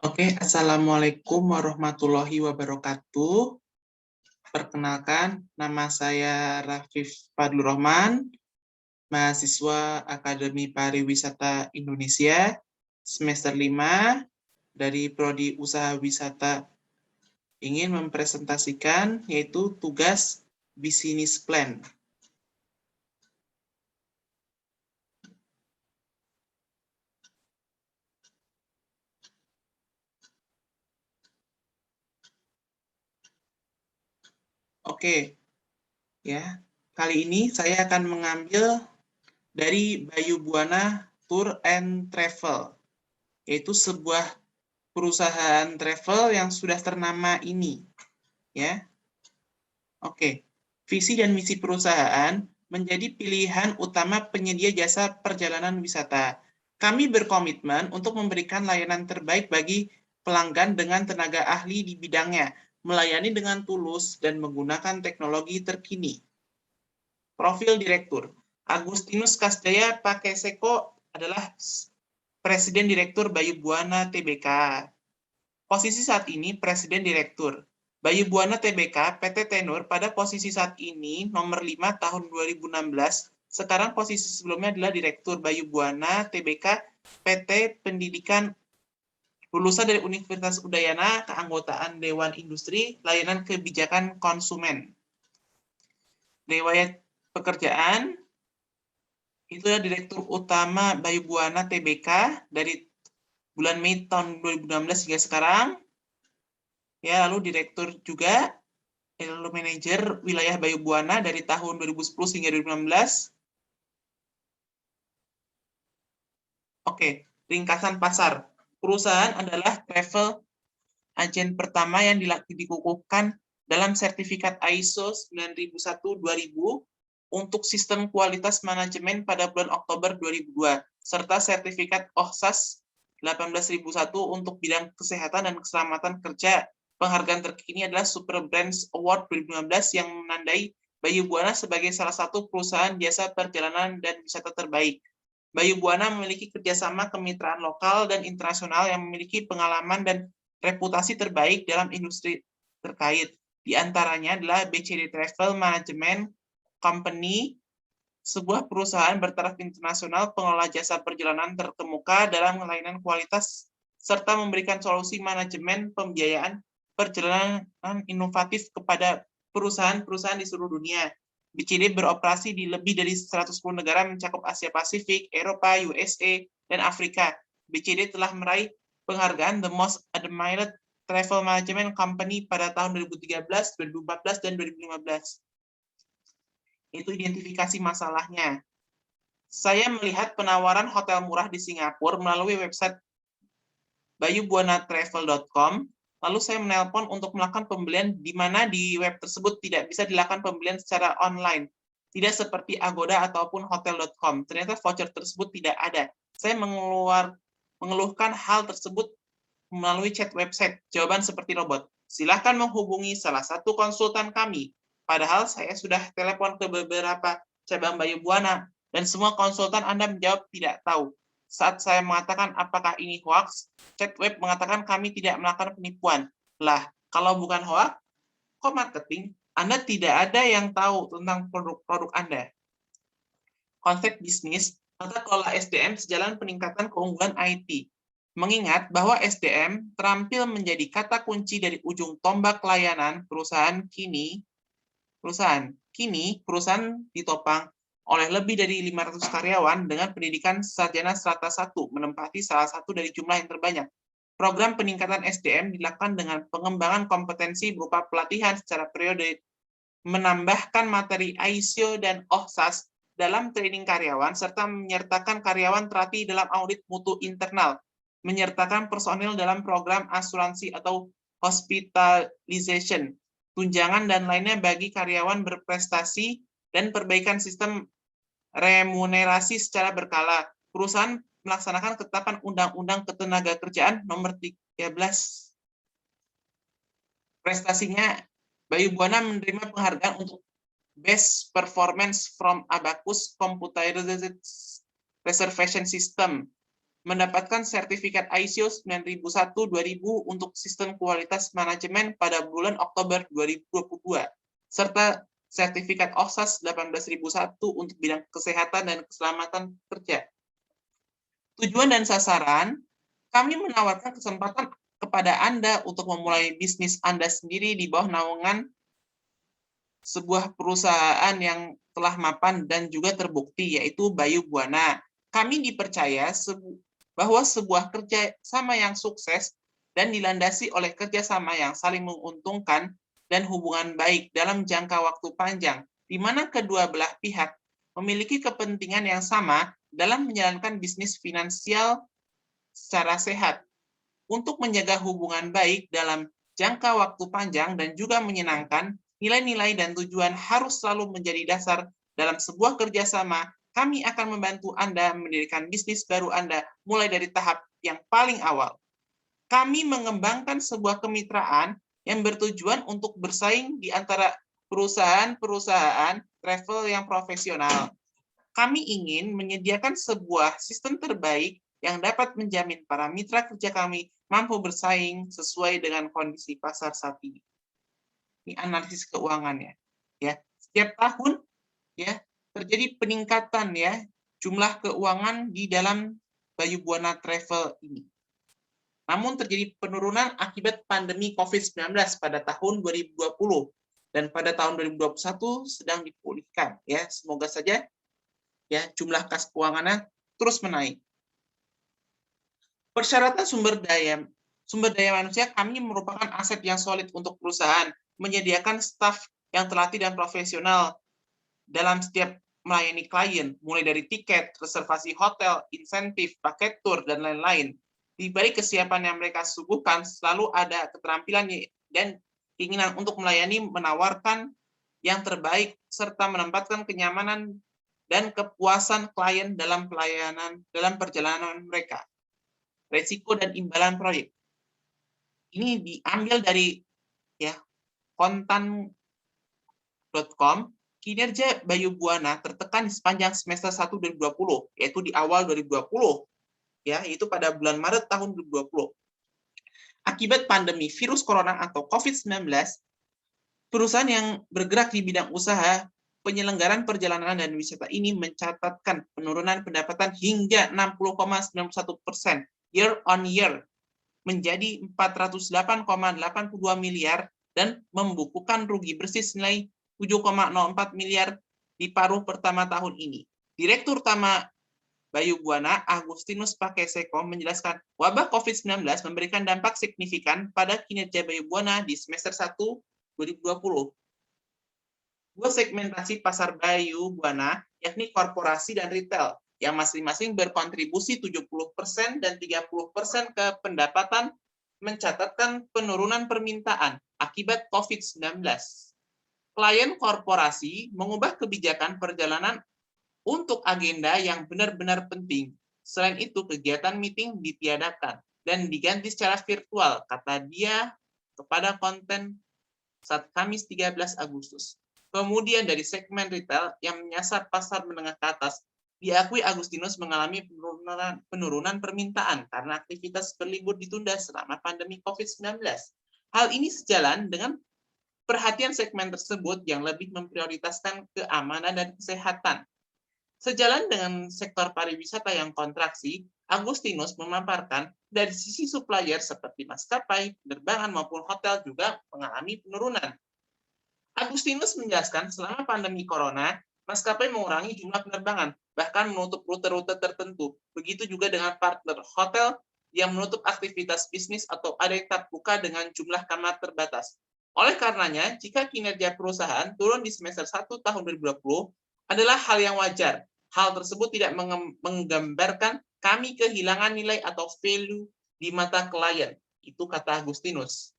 Oke, Assalamualaikum warahmatullahi wabarakatuh. Perkenalkan, nama saya Rafif Fadlur Rahman, mahasiswa Akademi Pariwisata Indonesia, semester 5, dari Prodi Usaha Wisata, ingin mempresentasikan yaitu tugas Business Plan. Oke, ya. Kali ini saya akan mengambil dari Bayu Buana Tour and Travel, yaitu sebuah perusahaan travel yang sudah ternama ini, ya. Oke, visi dan misi perusahaan menjadi pilihan utama penyedia jasa perjalanan wisata. Kami berkomitmen untuk memberikan layanan terbaik bagi pelanggan dengan tenaga ahli di bidangnya, melayani dengan tulus dan menggunakan teknologi terkini. Profil Direktur. Agustinus Kasjaya Pakeseko adalah Presiden Direktur Bayu Buana Tbk. Posisi saat ini Presiden Direktur. Bayu Buana Tbk PT Tenur pada posisi saat ini nomor 5 tahun 2016. Sekarang posisi sebelumnya adalah Direktur Bayu Buana Tbk PT Pendidikan lulusan dari Universitas Udayana, keanggotaan Dewan Industri, Layanan Kebijakan Konsumen. Riwayat pekerjaan, itu adalah Direktur Utama Bayu Buana Tbk dari bulan Mei tahun 2016 hingga sekarang. Ya, lalu Direktur juga, lalu Manajer Wilayah Bayu Buana dari tahun 2010 hingga 2016. Oke, ringkasan pasar. Perusahaan adalah travel agen pertama yang dikukuhkan dalam sertifikat ISO 9001-2000 untuk sistem kualitas manajemen pada bulan Oktober 2002, serta sertifikat OHSAS 18001 untuk bidang kesehatan dan keselamatan kerja. Penghargaan terkini adalah Super Brands Award 2015 yang menandai Bayu Buana sebagai salah satu perusahaan jasa perjalanan dan wisata terbaik. Bayu Buana memiliki kerjasama kemitraan lokal dan internasional yang memiliki pengalaman dan reputasi terbaik dalam industri terkait. Di antaranya adalah BCD Travel Management Company, sebuah perusahaan bertaraf internasional pengelola jasa perjalanan terkemuka dalam layanan kualitas serta memberikan solusi manajemen pembiayaan perjalanan inovatif kepada perusahaan-perusahaan di seluruh dunia. BCD beroperasi di lebih dari 110 negara mencakup Asia Pasifik, Eropa, USA, dan Afrika. BCD telah meraih penghargaan The Most Admired Travel Management Company pada tahun 2013, 2014, dan 2015. Itu identifikasi masalahnya. Saya melihat penawaran hotel murah di Singapura melalui website bayubuanatravel.com. Lalu saya menelpon untuk melakukan pembelian di mana di web tersebut tidak bisa dilakukan pembelian secara online. Tidak seperti Agoda ataupun hotel.com. Ternyata voucher tersebut tidak ada. Saya mengeluhkan hal tersebut melalui chat website. Jawaban seperti robot. Silakan menghubungi salah satu konsultan kami. Padahal saya sudah telepon ke beberapa cabang Bayu Buana dan semua konsultan Anda menjawab tidak tahu. Saat saya mengatakan apakah ini hoax, chat web mengatakan kami tidak melakukan penipuan. Lah, kalau bukan hoax, kok marketing? Anda tidak ada yang tahu tentang produk-produk Anda. Konsep bisnis, tata kelola SDM sejalan peningkatan keunggulan IT. Mengingat bahwa SDM terampil menjadi kata kunci dari ujung tombak layanan perusahaan ditopang oleh lebih dari 500 karyawan dengan pendidikan sarjana strata 1, menempati salah satu dari jumlah yang terbanyak. Program peningkatan SDM dilakukan dengan pengembangan kompetensi berupa pelatihan secara periode, menambahkan materi ISO dan OHSAS dalam training karyawan, serta menyertakan karyawan terlatih dalam audit mutu internal, menyertakan personil dalam program asuransi atau hospitalization, tunjangan dan lainnya bagi karyawan berprestasi, dan perbaikan sistem remunerasi secara berkala. Perusahaan melaksanakan ketetapan Undang-Undang Ketenagakerjaan nomor 13. Prestasinya, Bayu Buana menerima penghargaan untuk Best Performance from Abacus Computerized Reservation System mendapatkan sertifikat ISO 9001-2000 untuk sistem kualitas manajemen pada bulan Oktober 2022, serta sertifikat OHSAS 18001 untuk bidang kesehatan dan keselamatan kerja. Tujuan dan sasaran, kami menawarkan kesempatan kepada Anda untuk memulai bisnis Anda sendiri di bawah naungan sebuah perusahaan yang telah mapan dan juga terbukti, yaitu Bayu Buana. Kami dipercaya bahwa sebuah kerjasama yang sukses dan dilandasi oleh kerjasama yang saling menguntungkan dan hubungan baik dalam jangka waktu panjang, di mana kedua belah pihak memiliki kepentingan yang sama dalam menjalankan bisnis finansial secara sehat. Untuk menjaga hubungan baik dalam jangka waktu panjang dan juga menyenangkan, nilai-nilai dan tujuan harus selalu menjadi dasar dalam sebuah kerjasama. Kami akan membantu Anda mendirikan bisnis baru Anda mulai dari tahap yang paling awal. Kami mengembangkan sebuah kemitraan yang bertujuan untuk bersaing di antara perusahaan-perusahaan travel yang profesional. Kami ingin menyediakan sebuah sistem terbaik yang dapat menjamin para mitra kerja kami mampu bersaing sesuai dengan kondisi pasar saat ini. Ini analisis keuangannya. Ya, setiap tahun ya terjadi peningkatan ya jumlah keuangan di dalam Bayu Buana Travel ini. Namun terjadi penurunan akibat pandemi COVID-19 pada tahun 2020 dan pada tahun 2021 sedang dipulihkan ya. Semoga saja ya jumlah kas keuangannya terus menaik. Persyaratan sumber daya manusia, kami merupakan aset yang solid untuk perusahaan, menyediakan staf yang terlatih dan profesional dalam setiap melayani klien, mulai dari tiket, reservasi hotel, insentif, paket tour, dan lain-lain. Di balik kesiapan yang mereka suguhkan, selalu ada keterampilan dan keinginan untuk melayani, menawarkan yang terbaik, serta menempatkan kenyamanan dan kepuasan klien dalam perjalanan mereka. Resiko dan imbalan proyek. Ini diambil dari ya kontan.com. Kinerja Bayu Buana tertekan di sepanjang semester 1 2020, yaitu di awal 2020, ya, yaitu pada bulan Maret tahun 2020. Akibat pandemi virus corona atau COVID-19, perusahaan yang bergerak di bidang usaha penyelenggaraan perjalanan dan wisata ini mencatatkan penurunan pendapatan hingga 60,91% year on year menjadi 408,82 miliar dan membukukan rugi bersih senilai 7,04 miliar di paruh pertama tahun ini. Direktur Utama Bayu Buana, Agustinus Pakeseko, menjelaskan wabah COVID-19 memberikan dampak signifikan pada kinerja Bayu Buana di semester 1 2020. Dua segmentasi pasar Bayu Buana, yakni korporasi dan retail, yang masing-masing berkontribusi 70% dan 30% ke pendapatan, mencatatkan penurunan permintaan akibat COVID-19. Klien korporasi mengubah kebijakan perjalanan untuk agenda yang benar-benar penting. Selain itu, kegiatan meeting ditiadakan dan diganti secara virtual, kata dia kepada konten saat Kamis 13 Agustus. Kemudian dari segmen retail yang menyasar pasar menengah ke atas, diakui Agustinus mengalami penurunan permintaan karena aktivitas berlibur ditunda selama pandemi COVID-19. Hal ini sejalan dengan perhatian segmen tersebut yang lebih memprioritaskan keamanan dan kesehatan. Sejalan dengan sektor pariwisata yang kontraksi, Agustinus memaparkan dari sisi supplier seperti maskapai, penerbangan maupun hotel juga mengalami penurunan. Agustinus menjelaskan selama pandemi corona, maskapai mengurangi jumlah penerbangan, bahkan menutup rute-rute tertentu. Begitu juga dengan partner hotel yang menutup aktivitas bisnis atau ada yang tetap buka dengan jumlah kamar terbatas. Oleh karenanya, jika kinerja perusahaan turun di semester 1 tahun 2020 adalah hal yang wajar. Hal tersebut tidak menggambarkan kami kehilangan nilai atau value di mata klien. Itu kata Agustinus.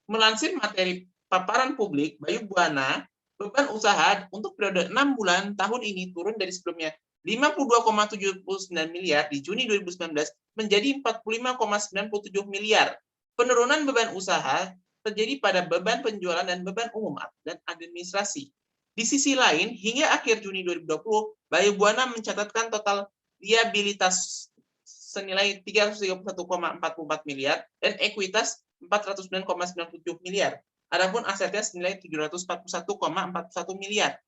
Melansir materi paparan publik, Bayu Buana, beban usaha untuk periode 6 bulan tahun ini turun dari sebelumnya 52,79 miliar di Juni 2019 menjadi 45,97 miliar. Penurunan beban usaha terjadi pada beban penjualan dan beban umum dan administrasi. Di sisi lain, hingga akhir Juni 2020, Bayu Buana mencatatkan total liabilitas senilai 331,44 miliar dan ekuitas 409,97 miliar. Adapun asetnya senilai 741,41 miliar.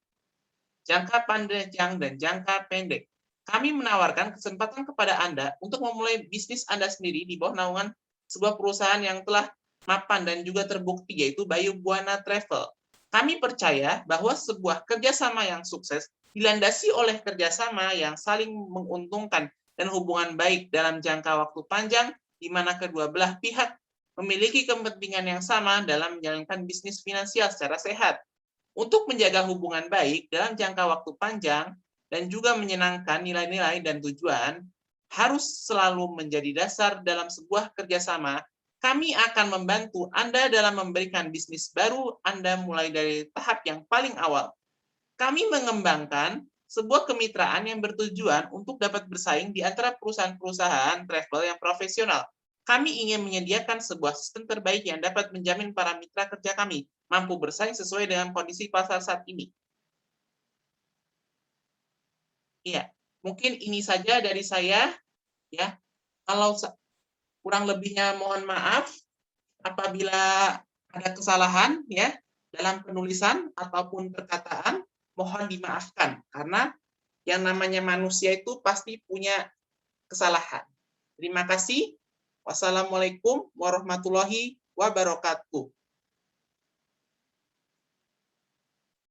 Jangka panjang dan jangka pendek. Kami menawarkan kesempatan kepada Anda untuk memulai bisnis Anda sendiri di bawah naungan sebuah perusahaan yang telah mapan dan juga terbukti, yaitu Bayu Buana Travel. Kami percaya bahwa sebuah kerjasama yang sukses dilandasi oleh kerjasama yang saling menguntungkan dan hubungan baik dalam jangka waktu panjang, di mana kedua belah pihak memiliki kepentingan yang sama dalam menjalankan bisnis finansial secara sehat. Untuk menjaga hubungan baik dalam jangka waktu panjang dan juga menyenangkan nilai-nilai dan tujuan harus selalu menjadi dasar dalam sebuah kerjasama. Kami akan membantu Anda dalam memberikan bisnis baru Anda mulai dari tahap yang paling awal. Kami mengembangkan sebuah kemitraan yang bertujuan untuk dapat bersaing di antara perusahaan-perusahaan travel yang profesional. Kami ingin menyediakan sebuah sistem terbaik yang dapat menjamin para mitra kerja kami mampu bersaing sesuai dengan kondisi pasar saat ini. Iya, mungkin ini saja dari saya, ya. Kalau kurang lebihnya mohon maaf apabila ada kesalahan ya dalam penulisan ataupun perkataan, mohon dimaafkan karena yang namanya manusia itu pasti punya kesalahan. Terima kasih. Wassalamualaikum warahmatullahi wabarakatuh.